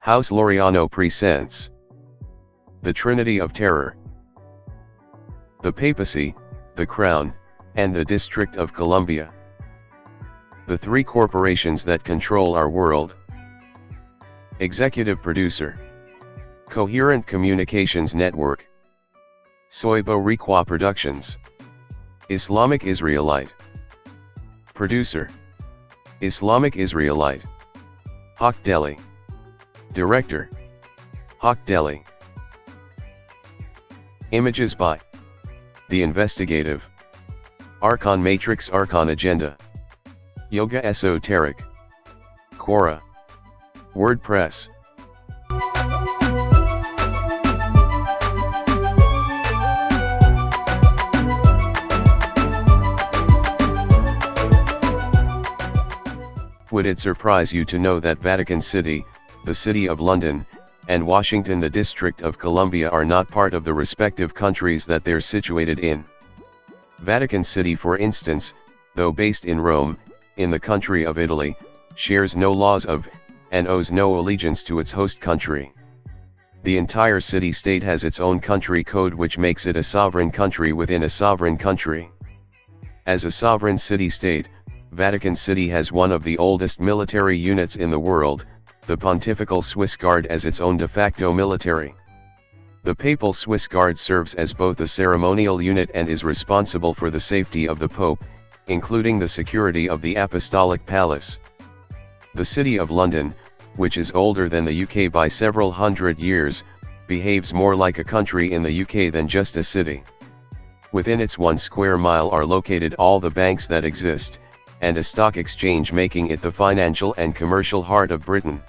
House Laureano presents the Trinity of Terror. The Papacy, the Crown, and the District of Columbia. The three corporations that control our world. Executive Producer. Coherent Communications Network. Boricua Productions. Islamic Israelite. Producer. Islamic Israelite. Hawk Delhi. Director. Hawk Delhi. Images by The Investigative. Archon Matrix, Archon Agenda. YogaEsoteric. Quora. WordPress. Would it surprise you to know that Vatican City, the City of London, and Washington, the District of Columbia, are not part of the respective countries that they're situated in? Vatican City, for instance, though based in Rome, in the country of Italy, shares no laws of, and owes no allegiance to its host country. The entire city-state has its own country code, which makes it a sovereign country within a sovereign country. As a sovereign city-state, Vatican City has one of the oldest military units in the world, the Pontifical Swiss Guard, as its own de facto military. The Papal Swiss Guard serves as both a ceremonial unit and is responsible for the safety of the Pope, including the security of the Apostolic Palace. The City of London, which is older than the UK by several hundred years, behaves more like a country in the UK than just a city. Within its 1 square mile are located all the banks that exist, and a stock exchange, making it the financial and commercial heart of Britain.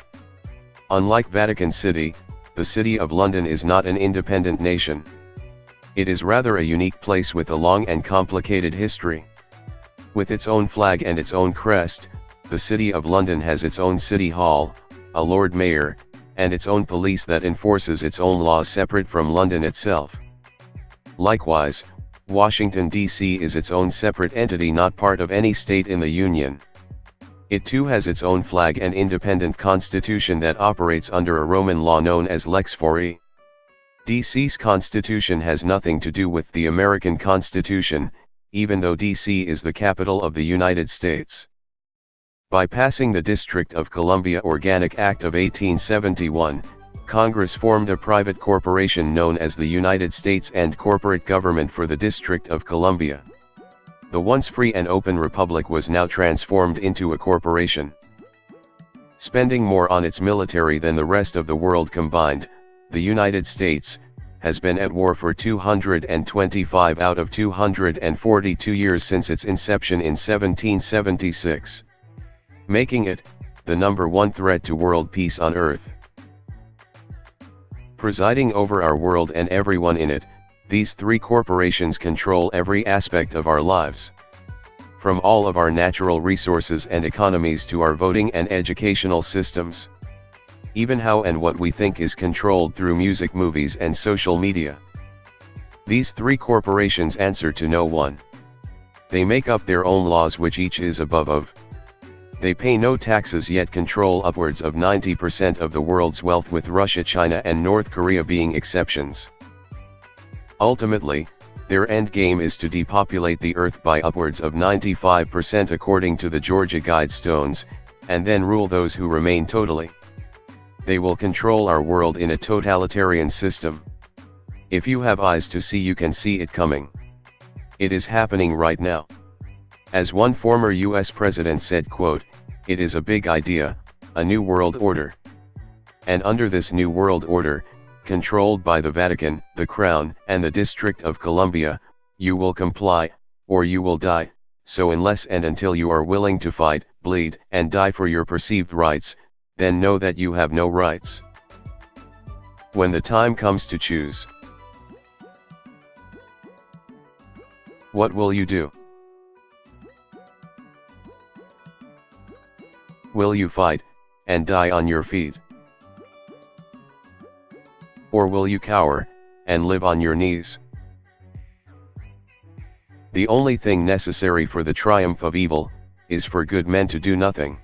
Unlike Vatican City, the City of London is not an independent nation. It is rather a unique place with a long and complicated history. With its own flag and its own crest, the City of London has its own City Hall, a Lord Mayor, and its own police that enforces its own laws separate from London itself. Likewise, Washington, D.C. is its own separate entity, not part of any state in the Union. It too has its own flag and independent constitution that operates under a Roman law known as Lex Fori. D.C.'s constitution has nothing to do with the American Constitution, even though D.C. is the capital of the United States. By passing the District of Columbia Organic Act of 1871, Congress formed a private corporation known as the United States and Corporate Government for the District of Columbia. The once free and open republic was now transformed into a corporation. Spending more on its military than the rest of the world combined, the United States has been at war for 225 out of 242 years since its inception in 1776, making it the #1 threat to world peace on Earth. Presiding over our world and everyone in it, these three corporations control every aspect of our lives. From all of our natural resources and economies to our voting and educational systems. Even how and what we think is controlled through music, movies, and social media. These three corporations answer to no one. They make up their own laws, which each is above of. They pay no taxes, yet control upwards of 90% of the world's wealth, with Russia, China, and North Korea being exceptions. Ultimately, their end game is to depopulate the earth by upwards of 95% according to the Georgia Guidestones, and then rule those who remain totally. They will control our world in a totalitarian system. If you have eyes to see, you can see it coming. It is happening right now. As one former US president said, quote, "It is a big idea, a new world order. And under this new world order, controlled by the Vatican, the Crown, and the District of Columbia, you will comply, or you will die. So unless and until you are willing to fight, bleed, and die for your perceived rights, then know that you have no rights. When the time comes to choose, what will you do? Will you fight, and die on your feet? Or will you cower, and live on your knees? The only thing necessary for the triumph of evil, is for good men to do nothing.